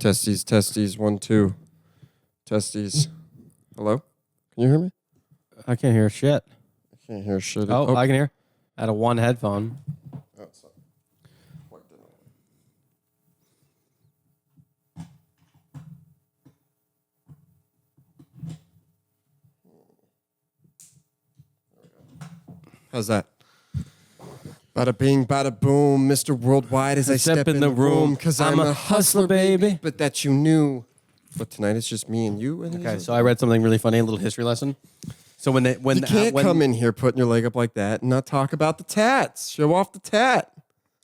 Testes, testes, 1, 2. Testes. Hello? Can you hear me? I can't hear shit. I can't hear shit. Oh, I can hear. Out of one headphone. Oh, it's not plugged in. How's that? Bada bing, bada boom, Mr. Worldwide as I step in the room. Because I'm a hustler, baby. But that you knew. But tonight it's just me and you. And Okay, so I read something really funny, a little history lesson. So when you can't come in here putting your leg up like that and not talk about the tats. Show off the tat.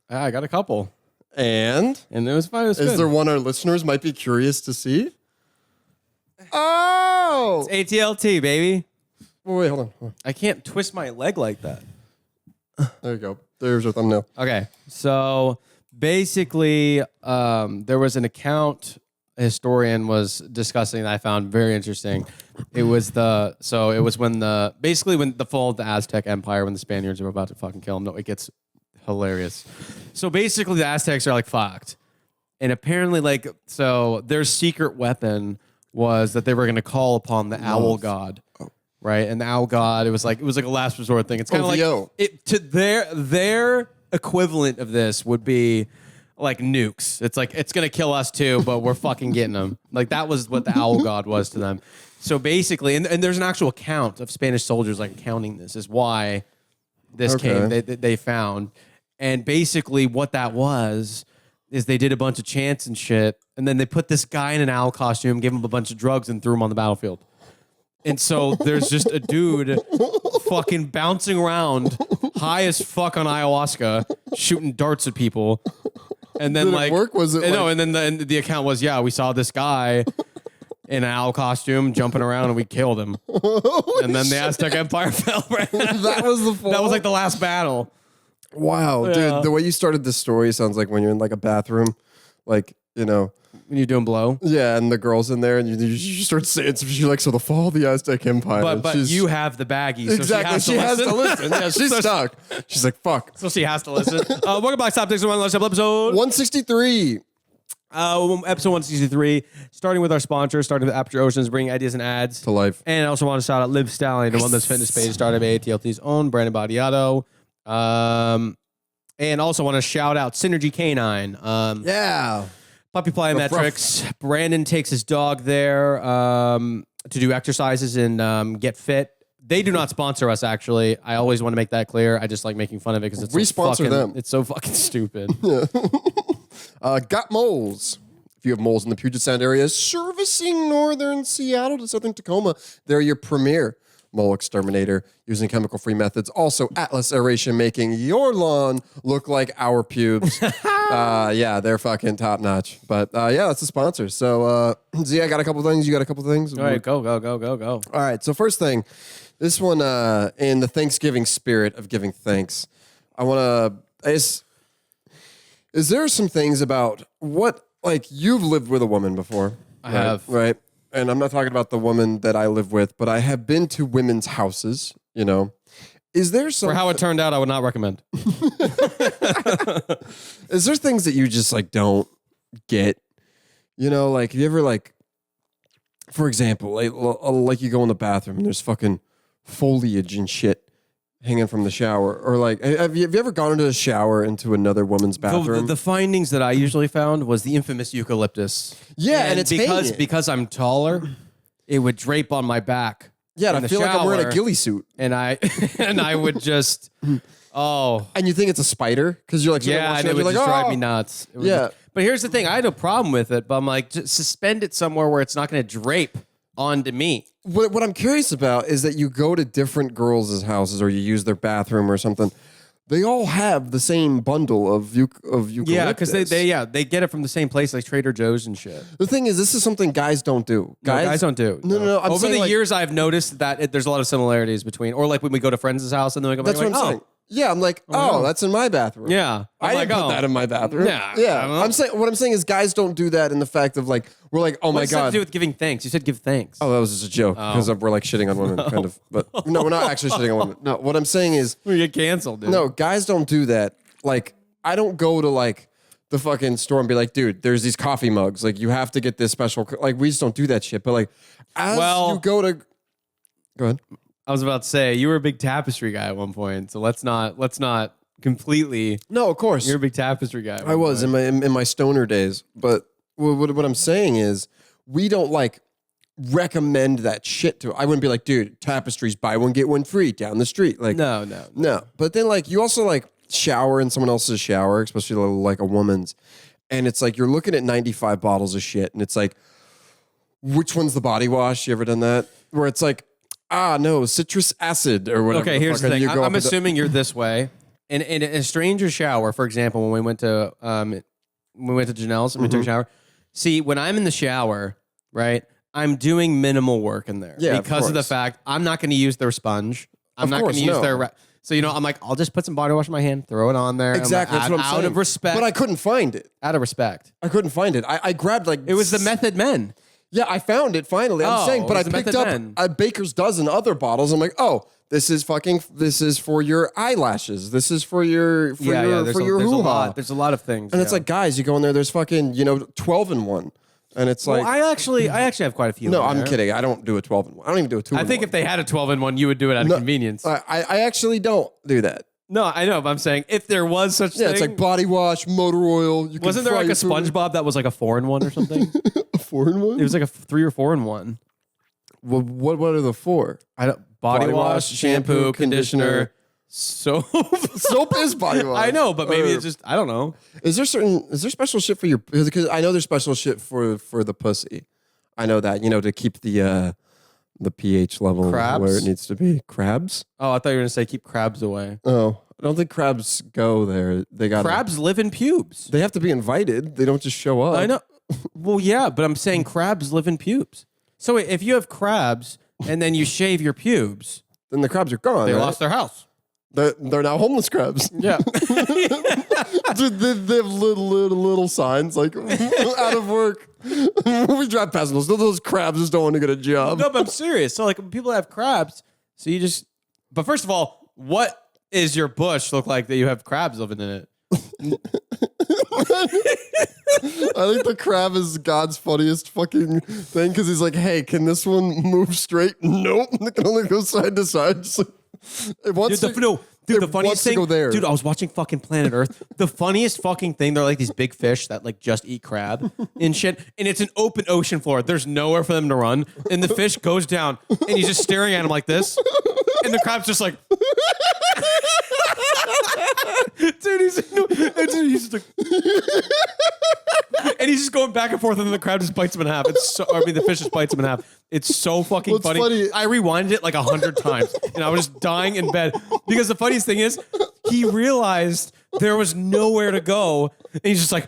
I got a couple. And it was fine. It was is good. there one our listeners might be curious to see? Oh! It's ATLT, baby. Oh, wait, hold on. I can't twist my leg like that. There you go. There's your thumbnail. Okay, so basically, there was an account a historian was discussing that I found very interesting. It was when the fall of the Aztec Empire, when the Spaniards were about to fucking kill them. No, it gets hilarious. So basically, the Aztecs are like fucked, and apparently, their secret weapon was that they were going to call upon the owl god. Right, and the owl god, it was like a last resort thing. It's kind of like their equivalent of this would be like nukes. It's like it's gonna kill us too, but we're fucking getting them. Like that was what the owl god was to them. So basically, and there's an actual account of Spanish soldiers like counting this is why this came. They found, and basically what that was is they did a bunch of chants and shit, and then they put this guy in an owl costume, gave him a bunch of drugs, and threw him on the battlefield. And so there's just a dude fucking bouncing around high as fuck on ayahuasca, shooting darts at people. And then Did it work? Was it and then the account was, yeah, we saw this guy in an owl costume jumping around and we killed him. And then the Aztec Empire fell. Right? That was the fall? That was like the last battle. Wow, dude, the way you started this story sounds like when you're in like a bathroom, like, you know. When you're doing blow? Yeah, and the girl's in there, and you start saying, you're like, so the fall of the Aztec Empire. But you have the baggie, so exactly. She has to listen. Yeah, she's stuck. She's like, fuck. So she has to listen. Welcome back to Top Takes on Last episode 163. Episode 163. Starting with our sponsor, starting with Aperture Oceans, bringing ideas and ads to life. And I also want to shout out Liv Stallion, the Wellness Fitness page started by ATLT's own Brandon Badiato. And also want to shout out Synergy Canine. Yeah. Puppy Plyometrics. Brandon takes his dog there to do exercises and get fit. They do not sponsor us, actually. I always want to make that clear. I just like making fun of it because it's sponsor them. It's so fucking stupid. Got Moles. If you have moles in the Puget Sound area, servicing northern Seattle to southern Tacoma, they're your premier mole exterminator using chemical-free methods. Also, Atlas Aeration, making your lawn look like our pubes. Yeah, they're fucking top-notch. But yeah, that's the sponsor. So, Z, I got a couple things. You got a couple things? All right, go. All right, so first thing, this one in the Thanksgiving spirit of giving thanks, I want to... Is there some things about what, like, you've lived with a woman before? I have. Right? And I'm not talking about the woman that I live with, but I have been to women's houses, you know. Is there some... For how it turned out, I would not recommend. Is there things that you just, like, don't get? You know, like, have you ever, like... For example, like you go in the bathroom and there's fucking foliage and shit hanging from the shower. Or, like, have you ever gone into a shower into another woman's bathroom? The findings that I usually found was the infamous eucalyptus. Yeah, and it's because I'm taller, it would drape on my back Yeah, and in I the feel like I'm wearing a shower, ghillie suit. and I would just And you think it's a spider because you're like, yeah, and it you're would like, just drive "Oh." me nuts. It would Yeah. but here's the thing: I had a problem with it, but I'm like, just suspend it somewhere where it's not going to drape onto me. What I'm curious about is that you go to different girls' houses or you use their bathroom or something. They all have the same bundle of eucalyptus. Yeah, because they get it from the same place, like Trader Joe's and shit. The thing is, this is something guys don't do. Guys don't do. No. I'm Over saying, the like, years, I've noticed that there's a lot of similarities between, or like when we go to friends' house and then we go, that's like, what I'm saying. Yeah, I'm like, oh, that's in my bathroom. Yeah, I I'm didn't put that in my bathroom. Yeah, I yeah. don't know. I'm saying what I'm saying is guys don't do that in the fact of like we're like, oh my What's that god. to do with giving thanks? You said give thanks. Oh, that was just a joke because we're like shitting on women, kind of. But no, we're not actually shitting on women. No, what I'm saying is, We get canceled, dude. no, guys don't do that. Like, I don't go to like the fucking store and be like, dude, there's these coffee mugs. Like, you have to get this special. Like, we just don't do that shit. But like, as you go to, go ahead. I was about to say you were a big tapestry guy at one point, so let's not completely. No, of course, You're a big tapestry guy. I was in my stoner days. But what I'm saying is, we don't like recommend that shit to. I wouldn't be like, dude, tapestries, buy one get one free down the street. Like, no. But then like you also like shower in someone else's shower, especially like a woman's, and it's like you're looking at 95 bottles of shit, and it's like, which one's the body wash? You ever done that? Where it's like, no, citrus acid or whatever. Okay, here's the thing. I'm assuming. assuming you're this way. In a stranger shower, for example, when we went to Janelle's and we took a shower. See, when I'm in the shower, right, I'm doing minimal work in there because of the fact I'm not going to use their sponge. I'm not going to use their. So I'm like, I'll just put some body wash in my hand, throw it on there. Exactly, that's what I'm saying. Out of respect, but I couldn't find it. Out of respect, I couldn't find it. I grabbed like it was the Method Men. Yeah, I found it finally. I'm saying, but I picked up a baker's dozen other bottles. I'm like, oh, this is for your eyelashes. This is for your hoo-ha. There's a lot of things. And it's like, guys, you go in there, there's fucking, 12 in one. And it's like, I actually have quite a few. No, I'm kidding. I don't do a 12 in one. I don't even do a 2 in one. I think if they had a 12 in one, you would do it out of convenience. I actually don't do that. No, I know, but I'm saying if there was such thing. Yeah, it's like body wash, motor oil. Wasn't there like a SpongeBob that was like a 4-in-1 or something? A 4-in-1? It was like a 3 or 4-in-1. Well, what are the 4? Body wash, shampoo, conditioner, soap. Soap is body wash. I know, but maybe it's just, I don't know. Is there special shit for your, because I know there's special shit for the pussy. I know that, to keep the pH level where it needs to be. Crabs? Oh, I thought you were going to say keep crabs away. Oh, I don't think crabs go there. Crabs live in pubes. They have to be invited. They don't just show up. I know. Well, yeah, but I'm saying crabs live in pubes. So if you have crabs and then you shave your pubes, then the crabs are gone. They lost their house. They're now homeless crabs. Yeah. Dude, they have little signs like out of work. We drive past those crabs just don't want to get a job. No, but I'm serious. So like when people have crabs, so you just. But first of all, what is your bush look like that you have crabs living in it? I think the crab is God's funniest fucking thing because he's like, hey, can this one move straight? Nope. It can only go side to side. Just like, it wants to. Dude, the funniest thing, go there. dude, I was watching fucking Planet Earth. The funniest fucking thing, they're like these big fish that like just eat crab and shit. And it's an open ocean floor. There's nowhere for them to run. And the fish goes down and he's just staring at him like this. And the crab's just like, dude, he's just like, and he's just going back and forth, and then the crab just bites him in half. The fish just bites him in half. It's so fucking funny. I rewinded it like 100 times, and I was just dying in bed because the funniest thing is he realized there was nowhere to go, and he's just like.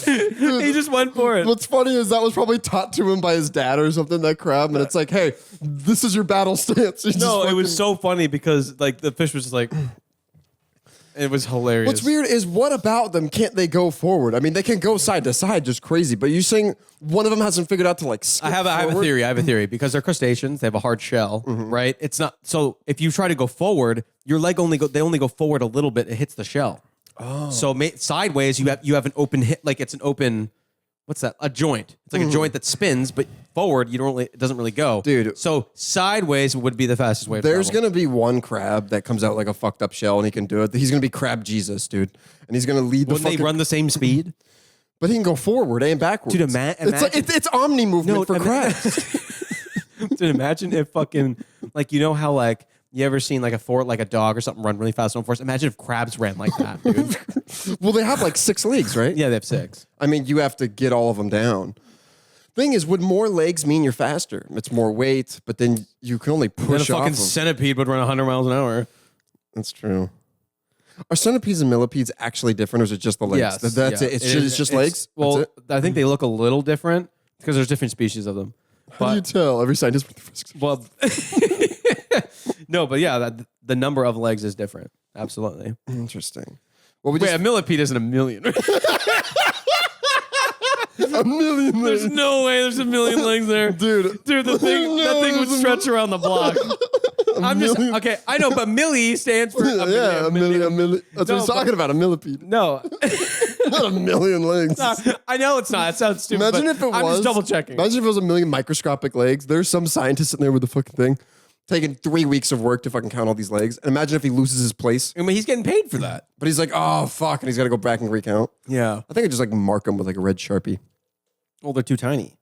He just went for it. What's funny is that was probably taught to him by his dad or something, that crab, and it's like, hey, this is your battle stance. No, it was so funny because like the fish was just like, it was hilarious. What's weird is what about them can't they go forward? I mean, they can go side to side just crazy, but you're saying one of them hasn't figured out to like skip I have a theory because they're crustaceans. They have a hard shell, right? It's not so if you try to go forward, your leg they only go forward a little bit. It hits the shell. Oh. So sideways, you have an open hit, like it's an open. What's that? A joint. It's like a joint that spins, but forward it doesn't really go, dude. So sideways would be the fastest way. There's gonna be one crab that comes out like a fucked up shell, and he can do it. He's gonna be Crab Jesus, dude, and he's gonna lead. Wouldn't they run the same speed? But he can go forward and backwards. Dude, it's omni movement for crabs. Dude, imagine if fucking like you know how like you ever seen like a dog or something run really fast on force? Imagine if crabs ran like that, dude. Well, they have like 6 legs, right? Yeah, they have 6. I mean, you have to get all of them down. Thing is, would more legs mean you're faster? It's more weight, but then you can only Then a push off fucking them. centipede would run 100 miles an hour. That's true. Are centipedes and millipedes actually different, or is it just the legs? Yes, That's yeah. it. It's just legs? Well, That's it? I think they look a little different because there's different species of them. How do you tell? Every scientist. Well, no, but yeah, the number of legs is different. Absolutely. Interesting. Well, Wait, a millipede isn't a million. a million legs. There's no way there's a million legs there. Dude, that thing would stretch around the block. I'm just okay. I know, but milli stands for a million. That's what he's talking about. A millipede. No, Not a million legs. I know it's not. It sounds stupid. Imagine but if it I'm was. just double checking. Imagine if it was a million microscopic legs. There's some scientist sitting there with the fucking thing, taking 3 weeks of work to fucking count all these legs. And imagine if he loses his place. I mean, he's getting paid for that. But he's like, oh fuck, and he's got to go back and recount. Yeah. I think I just like mark them with like a red Sharpie. Well, they're too tiny.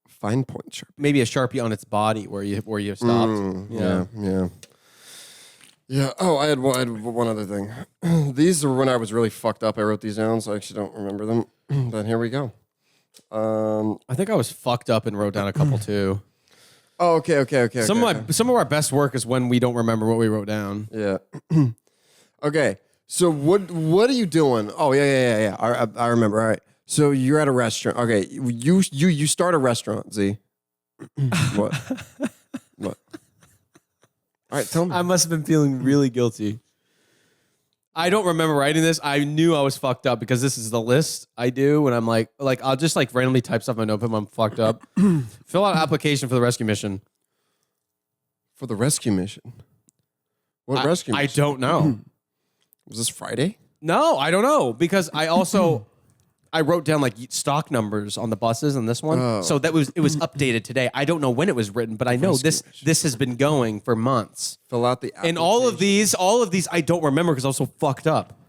Fine point Sharpie. Maybe a Sharpie on its body where you stopped. Yeah. Oh, I had one other thing. These are when I was really fucked up. I wrote these down, so I actually don't remember them. But here we go. I think I was fucked up and wrote down a couple too. Oh, okay. Some of our best work is when we don't remember what we wrote down. Yeah. Okay. So what are you doing? Oh yeah. I remember. All right. So you're at a restaurant. Okay. You start a restaurant. Z. What? What? All right. Tell me. I must have been feeling really guilty. I don't remember writing this. I knew I was fucked up because this is the list I do when I'm like I'll just like randomly type stuff in my notebook when I'm fucked up. Fill out an application for the rescue mission. For the rescue mission. What rescue mission? I don't know. Was this Friday? No, I don't know because I also I wrote down like stock numbers on the buses on this one, so it was updated today. I don't know when it was written, but I know this has been going for months. Fill out the application. And all of these I don't remember because I was so fucked up.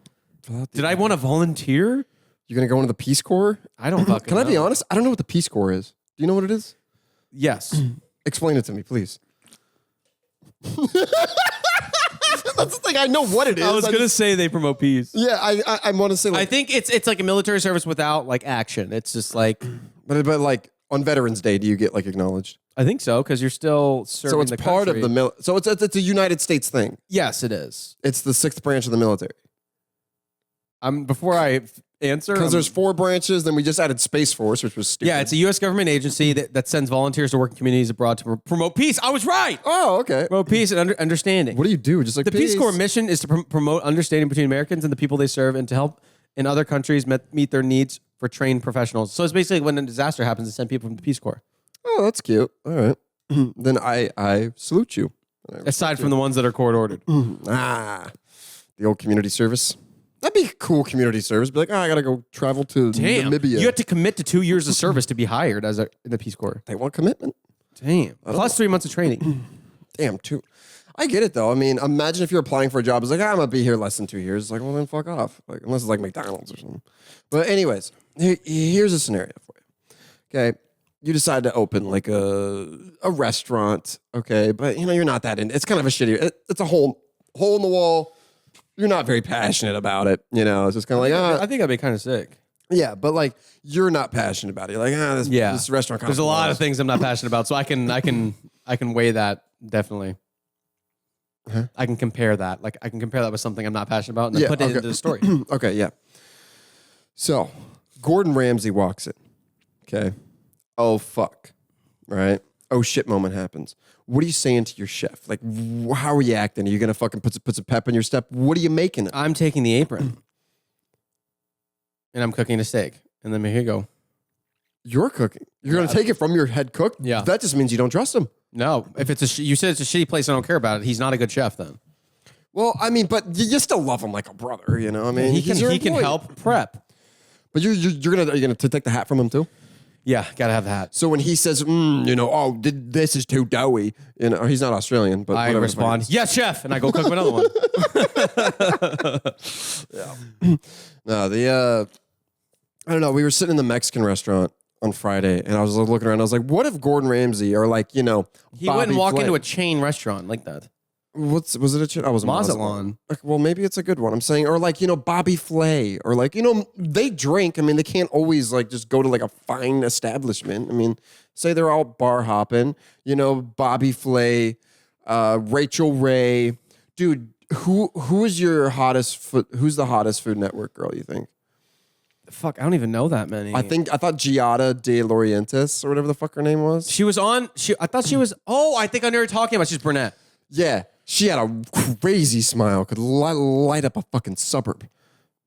Did I want to volunteer? You're gonna go into the Peace Corps? I don't fucking. Can I be honest? I don't know what the Peace Corps is. Do you know what it is? Yes. Explain it to me, please. That's the thing. I know what it is. I was gonna say they promote peace. Yeah, I want to say. Like, I think it's like a military service without like action. It's just like. but like on Veterans Day, do you get like acknowledged? I think so because you're still serving. So it's the part country. of the So it's a United States thing. Yes, it is. It's the 6th branch of the military. Before I answer, Because there's 4 branches. Then we just added Space Force, which was stupid. yeah, it's a U.S. government agency that sends volunteers to work in communities abroad to promote peace. I was right. Oh, okay. Promote peace and understanding. What do you do? Just like The Peace Corps mission is to promote understanding between Americans and the people they serve, and to help in other countries meet their needs for trained professionals. So it's basically when a disaster happens, to send people from the Peace Corps. Oh, that's cute. All right. Then I salute you. Aside from the ones that are court ordered. The old community service. That'd be a cool community service. Be like, I gotta go travel to Namibia. You have to commit to 2 years of service to be hired in the Peace Corps. They want commitment. Damn. Plus 3 months of training. Damn, too. I get it though. I mean, imagine if you're applying for a job. It's like, I'm gonna be here less than 2 years. It's like, well, then fuck off. Like, unless it's like McDonald's or something. But anyways, here's a scenario for you. Okay, you decide to open like a restaurant. Okay, but you're not that in. It's kind of a shitty. It's a hole in the wall. You're not very passionate about it. It's just kind of like, I think I'd be kind of sick. yeah, but like you're not passionate about it. You're like, this restaurant. There's a lot of things I'm not passionate about, so I can weigh that definitely. Huh? I can compare that. Like I can compare that with something I'm not passionate about, and then put it into the story. Okay, yeah. So Gordon Ramsay walks in. Okay. Oh fuck. Right. Oh shit moment happens. What are you saying to your chef? Like, how are you acting? Are you going to fucking put some pep in your step? What are you making? I'm taking the apron and I'm cooking a steak. And then here you go. You're cooking. You're going to take it from your head cook? Yeah. That just means you don't trust him. No, if you said it's a shitty place, I don't care about it. He's not a good chef then. Well, I mean, but you still love him like a brother, I mean, he can help prep. But are you gonna take the hat from him too? Yeah, gotta have that. So when he says, this is too doughy, he's not Australian, but I respond, yes, chef, and I go cook another one. Yeah. No, I don't know. We were sitting in the Mexican restaurant on Friday, and I was looking around. I was like, "What if Gordon Ramsay or like He Bobby wouldn't walk Flay- into a chain restaurant like that. was it a chain? I was Mazatlan. Like, well, maybe it's a good one. I'm saying, or like Bobby Flay, or like they drink. I mean, they can't always like just go to like a fine establishment. I mean, say they're all bar hopping. Bobby Flay, Rachel Ray, dude. Who's your hottest? Who's the hottest Food Network girl? You think? Fuck, I don't even know that many. I thought Giada de Laurentiis or whatever the fuck her name was. she was on. I thought she was. Oh, I think I know who you're talking about. She's brunette. Yeah, she had a crazy smile. Could light up a fucking suburb.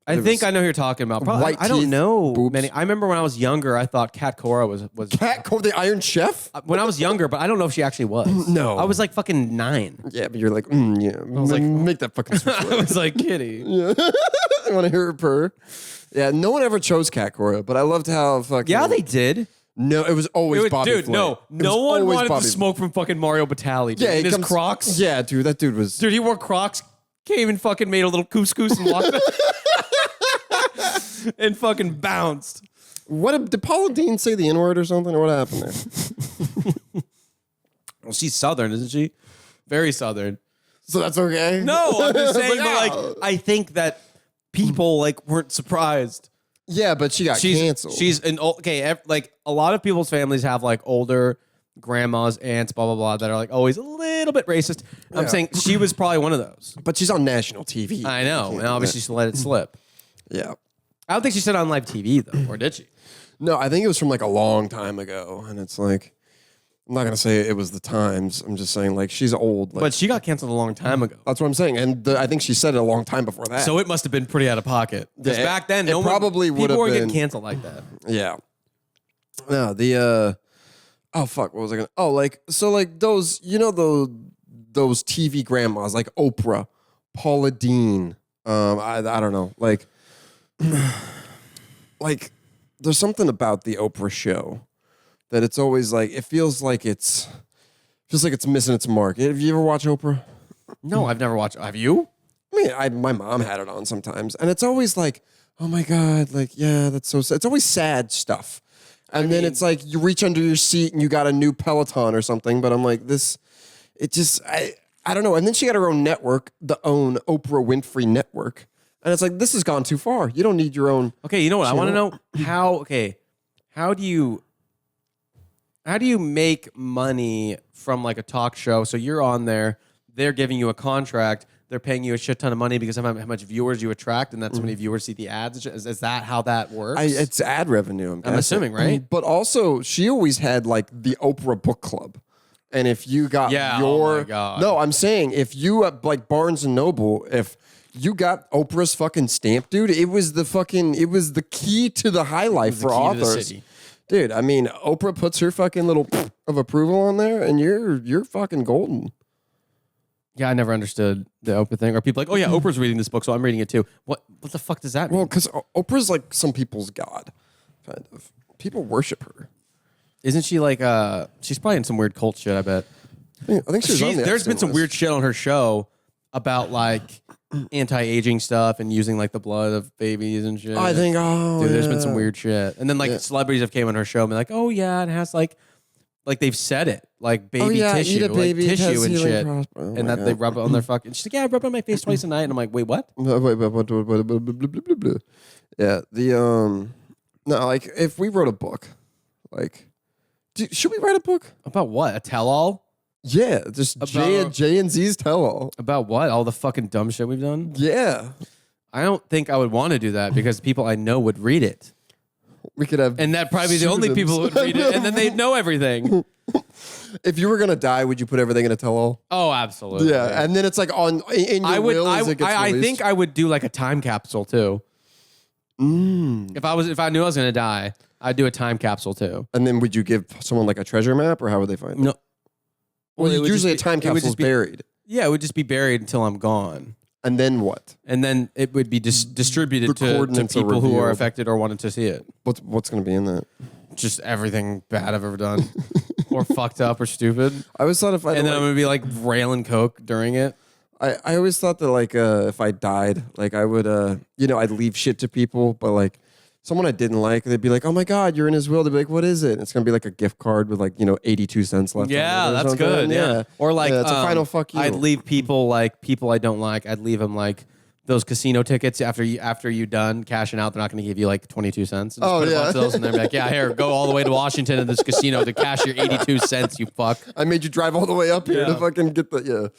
I think I know who you're talking about. Probably, white I don't teeth, know boobs. many. I remember when I was younger, I thought Kat Cora was Cat Cole, the Iron Chef. when I was younger, but I don't know if she actually was. No. I was like fucking 9. Yeah, but you're like, yeah. I was like, make that fucking switch. I was like, kitty. I want to hear her purr. Yeah, no one ever chose Cat Cora, but I loved how fucking. Yeah, they did. No, it was always Bobby dude, Flay. no It one was always wanted Bobby to smoke from fucking Mario Batali. Dude. Yeah, In he his comes- Crocs. Yeah, dude, that dude was. Dude, he wore Crocs, came and fucking made a little couscous and walked and fucking bounced. Did Paula Dean say the N-word or something, or what happened there? Well, she's Southern, isn't she? Very Southern. So that's okay. No, I'm just saying Like, that, oh. like, I think that people like weren't surprised. Yeah, but she got canceled. She's an old, okay, like a lot of people's families have like older grandmas, aunts, blah blah blah, that are like always a little bit racist. I'm saying she was probably one of those. But she's on national TV. I know, and obviously she let it slip. Yeah. I don't think she said on live TV though, or did she? No, I think it was from like a long time ago, and it's like I'm not gonna say it was the Times. I'm just saying like she's old. Like, But she got canceled a long time ago. that's what I'm saying, and I think she said it a long time before that. So it must have been pretty out of pocket. Because Yeah, back then, it no probably one, would people have weren't been- getting canceled like that. Yeah. No, oh fuck, what was I gonna? Oh, like those, those TV grandmas like Oprah, Paula Dean. I don't know, like there's something about the Oprah show that it's always like it feels like it's missing its mark. Have you ever watched Oprah? No, I've never watched. Have you? I mean, my mom had it on sometimes, and it's always like, oh my god, like yeah, that's so sad. It's always sad stuff, and then it's like you reach under your seat and you got a new Peloton or something. But I'm like, I don't know. And then she got her own network, the own Oprah Winfrey Network, and it's like this has gone too far. You don't need your own. Okay, you know what? I want to know how. Okay, how do you make money from like a talk show? So you're on there, they're giving you a contract, they're paying you a shit ton of money because of how much viewers you attract, and that's how many viewers see the ads. Is that how that works? It's ad revenue. I'm guessing. assuming, right? But also, she always had like the Oprah book club. And if you got oh my God. No, I'm saying if you like Barnes and Noble, if you got Oprah's fucking stamp, dude, it was the key to the high life for authors. Dude, I mean, Oprah puts her fucking little of approval on there, and you're fucking golden. Yeah, I never understood the Oprah thing. Or people like, oh yeah, Oprah's reading this book, so I'm reading it too. What the fuck does that mean? Well, because Oprah's like some people's god, kind of. People worship her. Isn't she like she's probably in some weird cult shit, I bet. I think she was on the There's been Epstein some list. weird shit on her show about like anti-aging stuff and using like the blood of babies and shit. I think, Dude, there's been some yeah. weird shit. And then like celebrities have came on her show and been like, oh yeah, it has like they've said it. Like baby tissue. eat a baby, like it has tissue and healing shit. oh And my that they God. rub it on their fucking she's like, yeah, I rub it on my face twice a night. And I'm like, wait, what? Yeah, no, like if we wrote a book, like, should we write a book? About what? A tell-all? Yeah, just J and Z's tell all. About what? All the fucking dumb shit we've done? Yeah, I don't think I would want to do that because people I know would read it. we could have. And that'd probably be the only people who would read it, and then they'd know everything. If you were gonna die, would you put everything in a tell all? Oh, absolutely. Yeah, and then it's like in your will as it gets I released. think I would do like a time capsule too. If I knew I was gonna die, I'd do a time capsule too. And then would you give someone like a treasure map, or how would they find it? No. Well, it would usually a just time it would capsule is just be- buried, Yeah, it would just be buried until I'm gone. and then what? And then it would be distributed The to coordinates are people who are revealed. affected or wanted to see it. What's gonna be in that? Just everything bad I've ever done. Or fucked up or stupid. I always thought if I And then I'm gonna be like railing coke during it. I always thought that like if I died, like I would I'd leave shit to people, but like someone I didn't like, they'd be like, "Oh my god, you're in his will." They'd be like, "What is it?" And it's gonna be like a gift card with like 82 cents left. Yeah, on it or that's something. good. Yeah. Or like, it's a final fuck you. I'd leave people I don't like. I'd leave them like those casino tickets after you done cashing out. They're not going to give you like 22 cents. And just put a bunch of those in there. And be like, yeah, here, go all the way to Washington to this casino to cash your 82 cents. You fuck. I made you drive all the way up here to fucking get the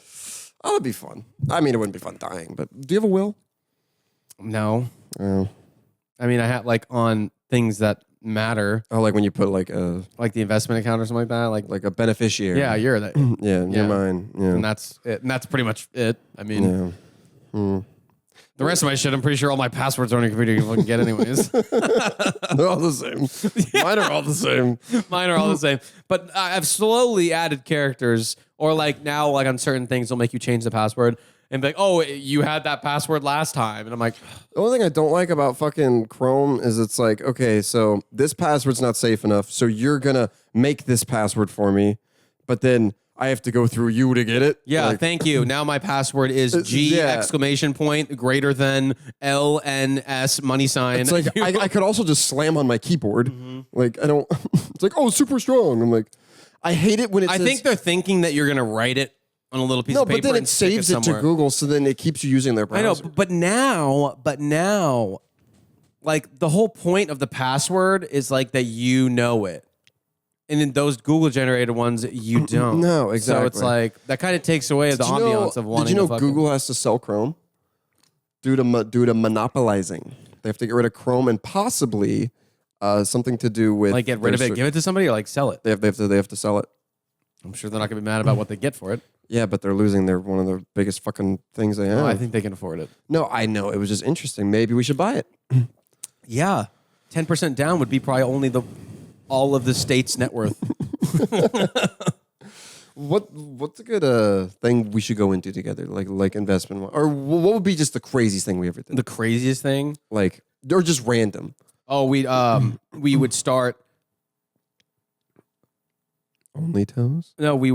Oh, that'd be fun. I mean, it wouldn't be fun dying, but do you have a will? No. Oh. I mean, I have like on things that matter. Oh, like when you put like the investment account or something like that. Like a beneficiary. Yeah, you're that. Yeah, you're mine. Yeah. And that's it. And that's pretty much it. I mean, the rest of my shit, I'm pretty sure all my passwords on your computer you can get anyways. They're all the same. Mine are all the same. Mine are all the same. But I've slowly added characters, or like now, like on certain things, they'll make you change the password and be like, "Oh, you had that password last time," and I'm like, the only thing I don't like about fucking Chrome is it's like, okay, so this password's not safe enough, so you're gonna make this password for me, but then I have to go through you to get it. Yeah, like, thank you. Now my password is G exclamation point greater than LNS money sign. It's like I could also just slam on my keyboard. Like I don't. It's like, oh, super strong. I'm like, I hate it when it. I think they're thinking that you're gonna write it on a little piece of paper. No, but then it saves it to Google, so then it keeps you using their browser. I know, but now, like the whole point of the password is like that you know it. And in those Google generated ones, you don't. No, exactly. So it's like that kind of takes away the ambiance of wanting. Did you know to Google has to sell Chrome due to monopolizing? They have to get rid of Chrome and possibly something to do with like get rid of it, give it to somebody, or like sell it. They have to sell it. I'm sure they're not gonna be mad about what they get for it. Yeah, but they're losing one of the biggest fucking things they have. Oh, I think they can afford it. No, I know. It was just interesting. Maybe we should buy it. Yeah, 10% down would be probably only all of the state's net worth. What's a good thing we should go into together, like investment, or what would be just the craziest thing we ever did? The craziest thing, like, or just random. Oh, we would start. Only toes? No, we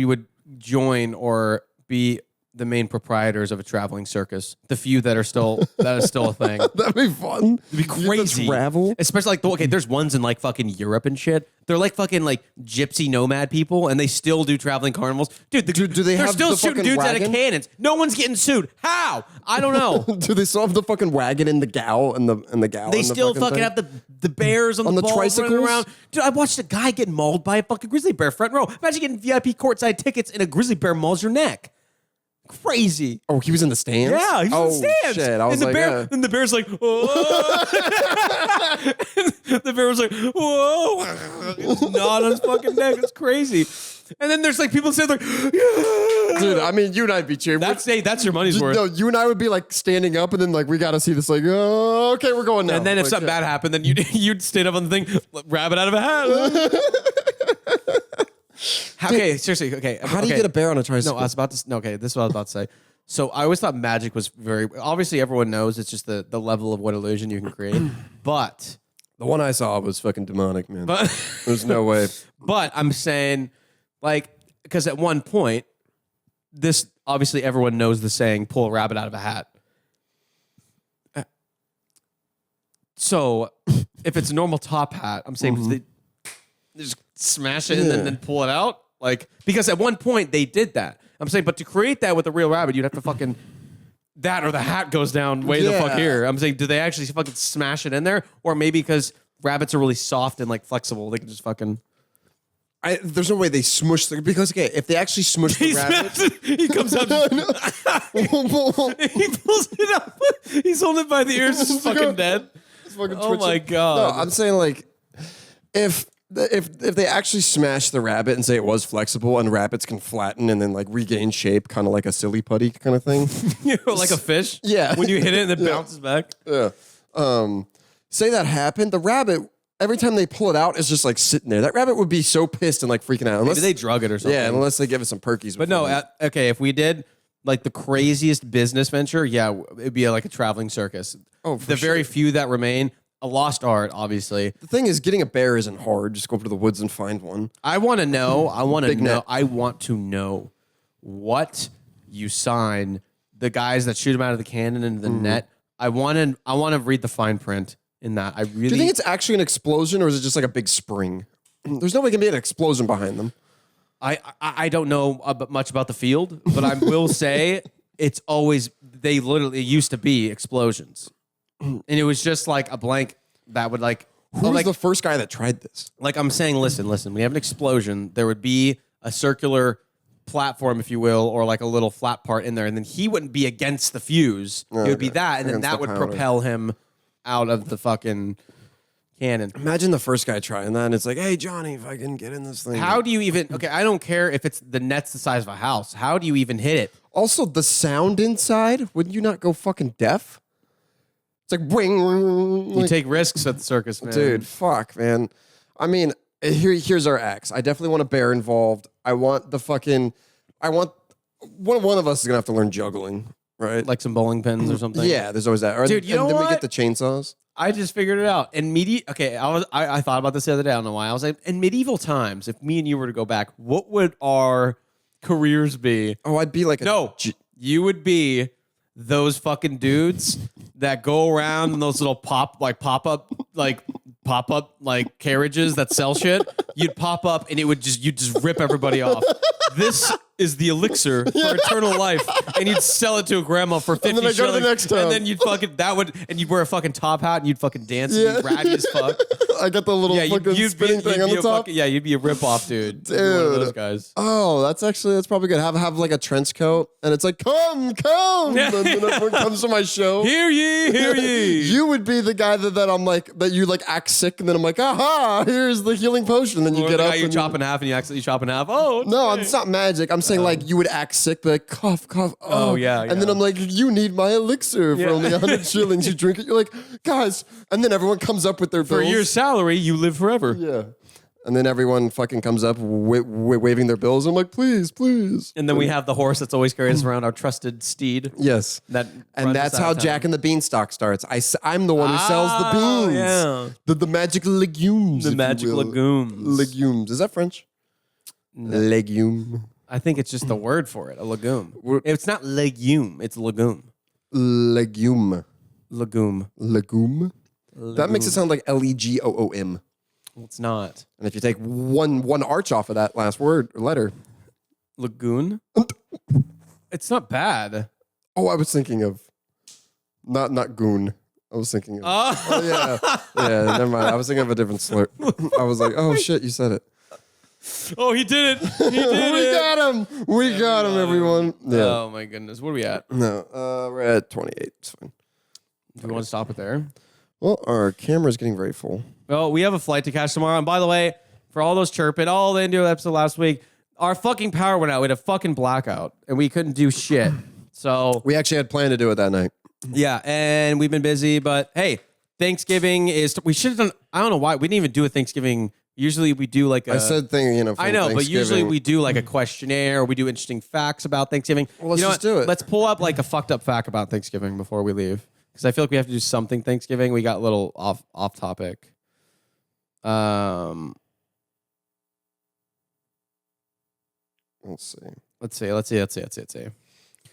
would join or be the main proprietors of a traveling circus. The few that is still a thing. That'd be fun. It'd be crazy. Travel, especially like there's ones in like fucking Europe and shit. They're like fucking like gypsy nomad people, and they still do traveling carnivals. Dude, do they they're have still the shooting fucking dudes out wagon? of cannons. No one's getting sued. How? I don't know. Do they still have the fucking wagon and the gal and the gal? They and still the fucking thing? have the bears on the balls tricycles running around. Dude, I watched a guy get mauled by a fucking grizzly bear front row. Imagine getting VIP courtside tickets and a grizzly bear mauls your neck. Crazy. Oh, he was in the stands? Yeah, he was in the stands. Shit. I was and like, the bear's like, whoa. The bear was like, whoa. It was not on his fucking neck. It's crazy. And then there's like people saying like, yeah. Dude, I mean, you and I'd be cheering. That's your money's worth. No, you and I would be like standing up, and then like we got to see this. Like, oh, okay, we're going now. And then if like, something bad happened, then you'd stand up on the thing, rabbit out of a hat. Okay, seriously. Okay, how do you get a bear on a tricycle? No, I was about to. No, okay, this is what I was about to say. So I always thought magic was very. Obviously, everyone knows it's just the level of what illusion you can create. But the one I saw was fucking demonic, man. But there's no way. But I'm saying, like, because at one point, this obviously everyone knows the saying, "Pull a rabbit out of a hat." So if it's a normal top hat, I'm saying they just smash it and then pull it out. Like, because at one point they did that. I'm saying, but to create that with a real rabbit, you'd have to fucking that or the hat goes down way the fuck here. I'm saying, do they actually fucking smash it in there? Or maybe because rabbits are really soft and like flexible, they can just fucking. There's no way they smush because okay, if they actually smush the rabbit, he comes up, he pulls it up. He's holding it by the ears, just fucking dead. Oh my god! No, I'm saying like if they actually smash the rabbit and say it was flexible and rabbits can flatten and then like regain shape, kind of like a silly putty kind of thing, like a fish. Yeah, when you hit it and it bounces back. Yeah. Say that happened, the rabbit. Every time they pull it out, it's just like sitting there. That rabbit would be so pissed and like freaking out. Maybe they drug it or something. Yeah, unless they give it some perkies. But no, okay, if we did like the craziest business venture, yeah, it'd be like a traveling circus. Oh, the very few that remain, a lost art, obviously. The thing is, getting a bear isn't hard. Just go up to the woods and find one. I want to know. I want to know. Net. I want to know what you sign the guys that shoot them out of the cannon into the net. I want to read the fine print in that. I really. Do you think it's actually an explosion or is it just like a big spring? There's no way it can be an explosion behind them. I don't know much about the field, but I will say it's always they literally it used to be explosions, and it was just like a blank that would like. Who was the first guy that tried this? Like I'm saying, listen. We have an explosion. There would be a circular platform, if you will, or like a little flat part in there, and then he wouldn't be against the fuse. It would be that, and then that would propel him out of the fucking cannon. Imagine the first guy trying that, and it's like, hey, Johnny, if I can get in this thing. How do you even? Okay, I don't care if it's the net's the size of a house. How do you even hit it? Also, the sound inside, wouldn't you not go fucking deaf? It's like, ring. You take risks at the circus, man. Dude, fuck, man. I mean, here's our acts. I definitely want a bear involved. I want one of us is gonna have to learn juggling, right? Like some bowling pins or something. Yeah, there's always that. Or, Dude, you know then what? we get the chainsaws. I just figured it out. Okay, I thought about this the other day. I don't know why. I was like, in medieval times, if me and you were to go back, what would our careers be? Oh, I'd be like You would be those fucking dudes that go around in those little pop up carriages that sell shit. You'd pop up and you'd just rip everybody off. This is the elixir for eternal life, and you'd sell it to a grandma for 50 and then I go to the next town. and then you'd wear a fucking top hat and you'd fucking dance and you'd ratty as fuck. I got the little fucking spinning thing on the top. You'd be a rip-off dude. Dude. You'd be one of those guys. Oh, that's probably good. Have like a trench coat, and it's like, come, and then everyone comes to my show. Hear ye. You would be the guy that I'm like, that you like act sick, and then I'm like, aha, here's the healing potion. And then you get up. You chop in half and you accidentally chop in half. Oh, no, it's not magic. I'm saying like you would act sick, but like cough. Oh, yeah. And then I'm like, you need my elixir for only 100 shillings. You drink it. You're like, guys. And then everyone comes up with their bills. For your salary, you live forever. Yeah. And then everyone fucking comes up waving their bills. I'm like, please. And then we have the horse that's always carrying us around, our trusted steed. Yes. And that's how Jack and the Beanstalk starts. I'm the one who sells the beans. Yeah. The magic legumes. The magic legumes. Legumes. Is that French? No. Legume. I think it's just the word for it, a legume. It's not legume, it's legume. Legume. Legume. That makes it sound like Legoom. Well, it's not. And if you take one arch off of that last word or letter. Lagoon? It's not bad. Oh, I was thinking of not goon. I was thinking of yeah, never mind. I was thinking of a different slur. I was like, oh shit, you said it. Oh, he did it. We got him, everyone. Yeah. Oh my goodness. What are we at? No, we're at 28. It's fine. Do we want to stop it there? Well, our camera's getting very full. Well, we have a flight to catch tomorrow. And by the way, for all those chirping, they didn't do an episode last week. Our fucking power went out. We had a fucking blackout, and we couldn't do shit. So we actually had planned to do it that night. Yeah, and we've been busy. But hey, Thanksgiving we should have done. I don't know why we didn't even do a Thanksgiving. Usually we do like I said thing, I know, but usually we do like a questionnaire or we do interesting facts about Thanksgiving. Well, let's just do it. Let's pull up like a fucked up fact about Thanksgiving before we leave. Because I feel like we have to do something Thanksgiving. We got a little off topic. Let's see.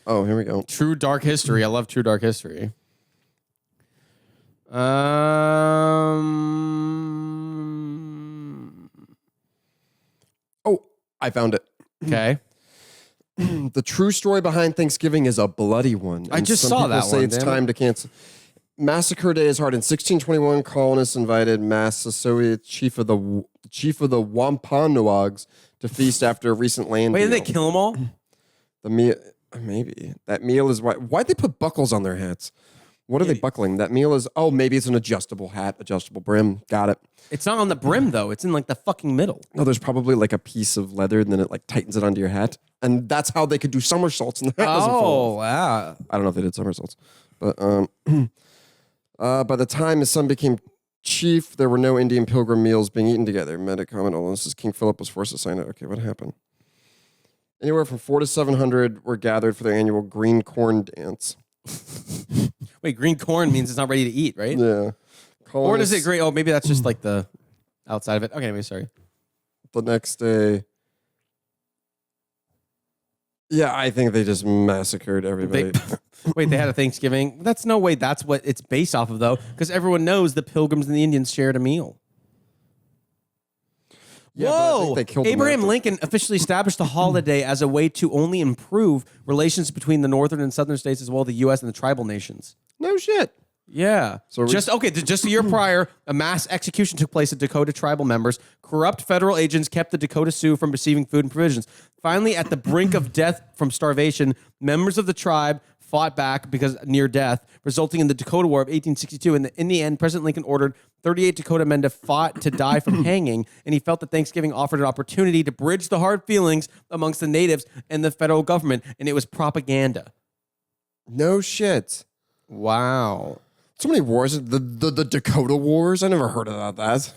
Oh, here we go. True dark history. I love true dark history. Oh, I found it. Okay. The true story behind Thanksgiving is a bloody one. I just saw that one. Say it's time to cancel. Massacre Day is hard. In 1621, colonists invited Massasoit, chief of the Wampanoags, to feast after a recent land Wait, deal. didn't they kill them all? The meal, maybe that meal is why'd they put buckles on their hats? What are they buckling? That meal is maybe it's an adjustable hat, adjustable brim. Got it. It's not on the brim though. It's in like the fucking middle. No, there's probably like a piece of leather, and then it like tightens it onto your hat, and that's how they could do somersaults. And the hat doesn't fall off. Wow. I don't know if they did somersaults, but by the time his son became chief, there were no Indian pilgrim meals being eaten together. Medicommon illnesses. King Philip was forced to sign it. Okay, what happened? Anywhere from 400 to 700 were gathered for their annual green corn dance. Wait, green corn means it's not ready to eat, right? Yeah. Or does it green? Oh, maybe that's just like the outside of it. Okay, anyway, sorry. The next day. Yeah, I think they just massacred everybody. Wait, they had a Thanksgiving? That's no way that's what it's based off of, though, because everyone knows the Pilgrims and the Indians shared a meal. Yeah, but I Whoa! think they killed them Abraham after. Lincoln officially established the holiday as a way to only improve relations between the northern and southern states, as well as the U.S. and the tribal nations. No shit. Yeah. So just a year prior, a mass execution took place of Dakota tribal members. Corrupt federal agents kept the Dakota Sioux from receiving food and provisions. Finally, at the brink of death from starvation, members of the tribe fought back because near death, resulting in the Dakota War of 1862. And in the end, President Lincoln ordered 38 Dakota men to die from hanging, and he felt that Thanksgiving offered an opportunity to bridge the hard feelings amongst the natives and the federal government, and it was propaganda. No shit. Wow. So many wars. The Dakota Wars. I never heard about that.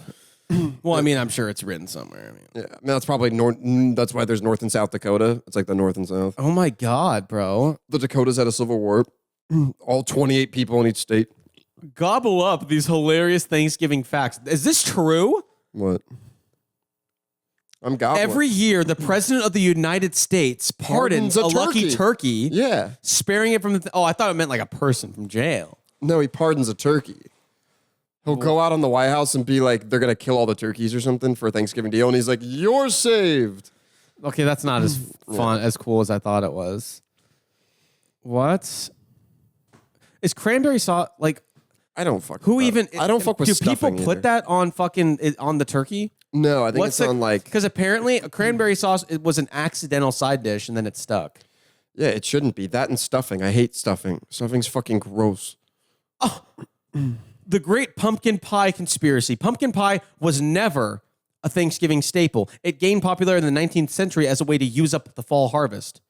Well, I mean, I'm sure it's written somewhere. Yeah, I mean, that's probably North. That's why there's North and South Dakota. It's like the North and South. Oh my God, bro. The Dakotas had a civil war. All 28 people in each state. Gobble up these hilarious Thanksgiving facts. Is this true? What? I'm gobbling. Every year, the President of the United States pardons a lucky turkey, Yeah. sparing it from the... I thought it meant like a person from jail. No, he pardons a turkey. He'll go out on the White House and be like, they're going to kill all the turkeys or something for a Thanksgiving deal. And he's like, you're saved. Okay, that's not as fun, as cool as I thought it was. What? Is cranberry sauce, like... I don't fuck Who with even... that. I don't fuck with Do stuffing people put either. that on on the turkey? No, I think it's on like... Because apparently a cranberry sauce it was an accidental side dish and then it stuck. Yeah, it shouldn't be. That and stuffing. I hate stuffing. Stuffing's fucking gross. The Great Pumpkin Pie Conspiracy. Pumpkin pie was never a Thanksgiving staple. It gained popularity in the 19th century as a way to use up the fall harvest.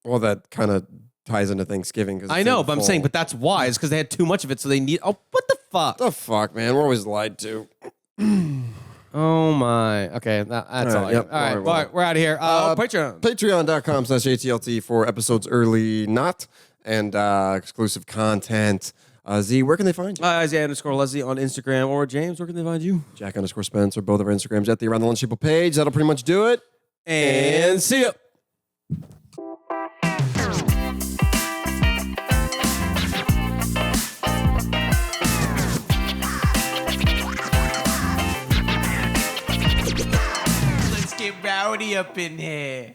Well, that kind of ties into Thanksgiving. 'Cause I know, but I'm saying, but that's why. It's because they had too much of it, so they need... Oh, what the fuck? The fuck, man? We're always lied to. Oh, my. Okay, that's all. Yep, All right, we're out of here. Patreon. Patreon.com/ATLT for episodes early, not, and exclusive content. Z, where can they find you? Isaiah_Leslie on Instagram, or James, where can they find you? Jack_Spencer, both of our Instagrams at the Around the Lunch Table page. That'll pretty much do it. And see ya. Let's get rowdy up in here.